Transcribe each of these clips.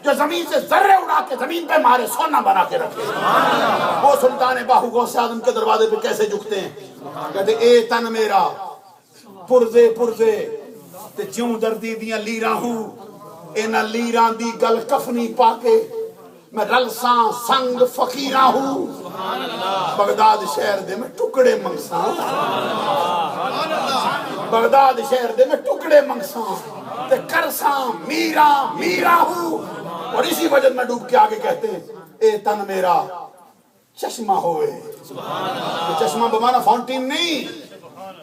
جو زمین سے ذرے اڑا کے زمین پہ مارے سونا بنا کے رکھے. وہ سلطان باہو غوث اعظم کے دروازے پہ کیسے جھکتے ہیں، کہتے اے تن میرا پرزے پرزے تے جوں دردی دیاں لیراں ہوں، اینا لیراں دی گل کفنی پا کے میں رلساں سنگ فقیراں ہوں. بغداد شہر دے میں ٹکڑے منگساں، بغداد شہر دے میں ٹکڑے منگساں تے کرساں میراں میراں ہوں. اور اسی وجہ میں ڈوب کے آگے کہتے ہیں اے تن میرا چشمہ ہوئے. یہ چشمہ بمانا فاؤنٹین نہیں،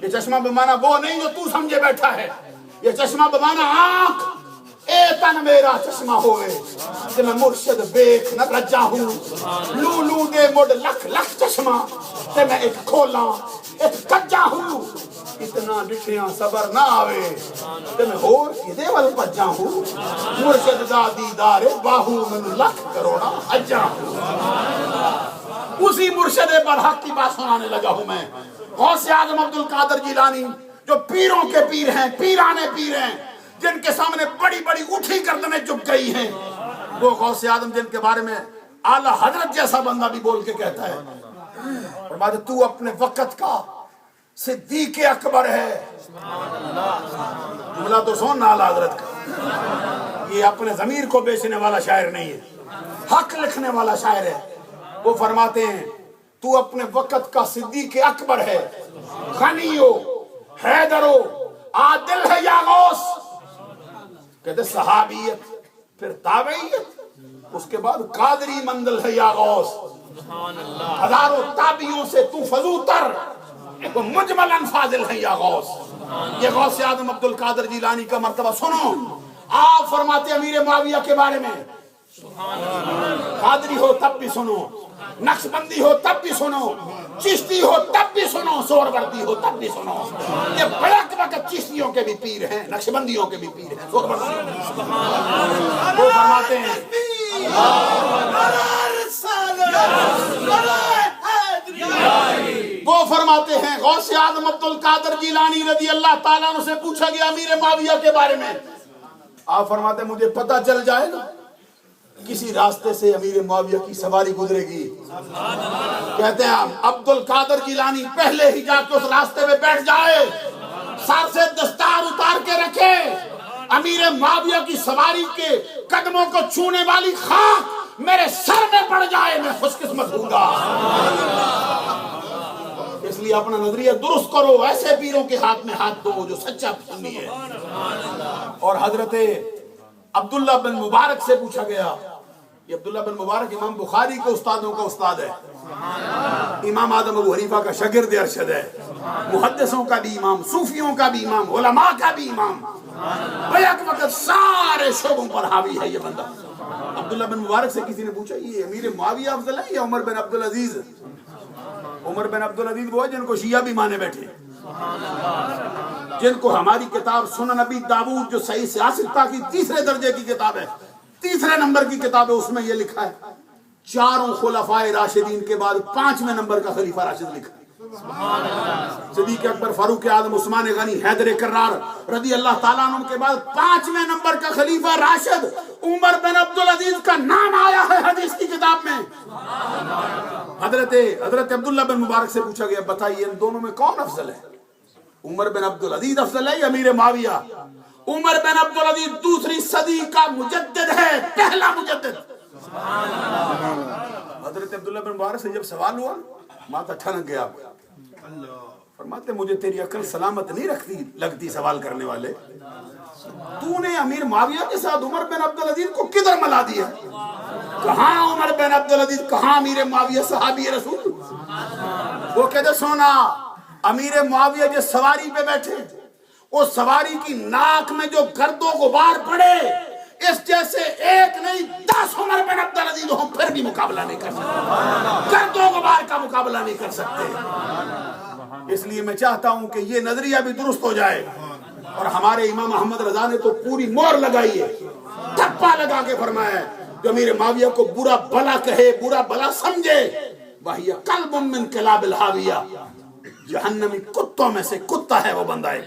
یہ چشمہ بمانا وہ نہیں جو تو سمجھے بیٹھا ہے، یہ چشمہ بمانا آنکھ. اے تن میرا چشمہ ہوئے کہ میں مرشد بیک نہ رجا ہوں. لولو دے مڈ لکھ لکھ چشمہ تے میں ایک کھولاں ایک کجا ہوں. اتنا ڈٹھیاں صبر نہ آوے تے میں ہور کدے ول پجا ہوں. مرشد دا دیدار باہو من لکھ کروڑا اجا ہوں. اسی مرشد برحق کی بات سنانے لگا ہوں میں. غوث اعظم عبد القادر جیلانی جو پیروں کے پیر ہیں، پیرانے پیر ہیں، جن کے سامنے بڑی بڑی اٹھی گردنیں جھک گئی ہیں، وہ غوث اعظم جن کے بارے میں اعلیٰ حضرت جیسا بندہ بھی بول کے کہتا ہے فرماتے تو اپنے وقت کا صدیق اکبر ہے. جملہ تو سن اعلیٰ حضرت کا، یہ اپنے ضمیر کو بیچنے والا شاعر نہیں ہے، حق لکھنے والا شاعر ہے. وہ فرماتے ہیں تو اپنے وقت کا صدیق اکبر ہے، غنی ہو، حیدر ہو، عادل ہے یا غوث. کہتے صحابیت پھر تابعیت اس کے بعد قادری مندل ہے یا غوث. ہزاروں تابعیوں سے تو فضوتر وہ مجمل فاضل ہے یا غوث. یہ غوث اعظم عبد القادر جیلانی کا مرتبہ سنو. آپ فرماتے امیر معاویہ کے بارے میں قادری ہو تب بھی سنو، نقشبندی ہو تب بھی سنو، چشتی ہو تب بھی سنو، سہروردی ہو تب بھی سنو. یہ بیک وقت چشتیوں کے بھی پیر ہیں، نقشبندیوں کے بھی پیر ہیں، سہروردیوں کے بھی. وہ فرماتے ہیں وہ فرماتے ہیں غوث اعظم عبد القادر جیلانی رضی اللہ تعالیٰ عنہ سے پوچھا گیا امیر معاویہ کے بارے میں. آپ فرماتے ہیں مجھے پتہ چل جائے گا کسی راستے سے امیر معاویہ کی سواری گزرے گی. کہتے ہیں عبد القادر جیلانی پہلے ہی جا کے اس راستے میں بیٹھ جائے، سر سے دستار اتار کے رکھے، امیر معاویہ کی سواری کے قدموں کو چھونے والی خاک میرے سر میں پڑ جائے، میں خوش قسمت ہوں گا. اس لیے اپنا نظریہ درست کرو، ایسے پیروں کے ہاتھ میں ہاتھ دو جو سچا سنی ہے. اور حضرت عبداللہ بن مبارک سے پوچھا گیا. یہ عبداللہ بن مبارک امام بخاری کے استادوں کا استاد ہے، امام اعظم ابو حنیفہ کا شاگرد ارشد ہے، محدثوں کا بھی امام، صوفیوں کا بھی امام، علماء کا بھی امام، بیک وقت سارے شعبوں پر حاوی ہے یہ بندہ. عبداللہ بن مبارک سے کسی نے پوچھا یہ امیر معاویہ افضل ہے یا عمر بن عبدالعزیز؟ عمر بن عبدالعزیز وہ ہے جن کو شیعہ بھی مانے بیٹھے، جن کو ہماری کتاب سنن نبی داؤد جو صحیح سیاست کی تیسرے درجے کی کتاب ہے، تیسرے نمبر کی کتاب ہے، اس میں یہ لکھا ہے چاروں خلفائے راشدین کے بعد 5ویں نمبر کا خلیفہ راشد لکھا ہے. صدیق اکبر، فاروق اعظم، عثمان غنی، حیدر کرار رضی اللہ تعالیٰ عنہ کے بعد 5ویں نمبر کا خلیفہ راشد عمر بن عبدالعزیز کا نام آیا ہے حدیث کی کتاب میں. حضرت عبداللہ بن مبارک سے پوچھا گیا بتائیے ان دونوں میں کون افضل ہے، عمر بن عبدالعزیز افضل ہے یا امیر معاویہ؟ عمر بن عبدالعزیز دوسری صدی کا مجدد ہے، پہلا مجدد. حضرت عبداللہ بن مبارک سے جب سوال ہوا ماتھا ٹھنک گیا. فرماتے مجھے تیری عقل سلامت نہیں لگتی سوال کرنے والے. تو نے امیر معاویہ کے ساتھ عمر بن عبدالعزیز کو کدھر ملا دیا؟ کہاں عمر بن عبدالعزیز، کہاں امیر معاویہ صحابی رسول؟ وہ کہتے سونا امیر معاویہ جس سواری پہ بیٹھے اس سواری کی ناک میں جو گرد و غبار پڑے اس جیسے ایک نہیں 10 عمر بن عبدالعزیز ہم پھر بھی مقابلہ نہیں کر سکتے، گرد و غبار کا مقابلہ نہیں کر سکتے. اس لیے میں چاہتا ہوں کہ یہ نظریہ بھی درست ہو جائے. اور ہمارے امام احمد رضا نے تو پوری مور لگائی ہے، ٹھپا لگا کے فرمایا ہے جو امیر معاویہ کو برا بلا کہے، برا بلا سمجھے، وہی قلب من کلاب الحاویہ، جہنمی کتوں میں سے کتا ہے وہ بندہ ایک.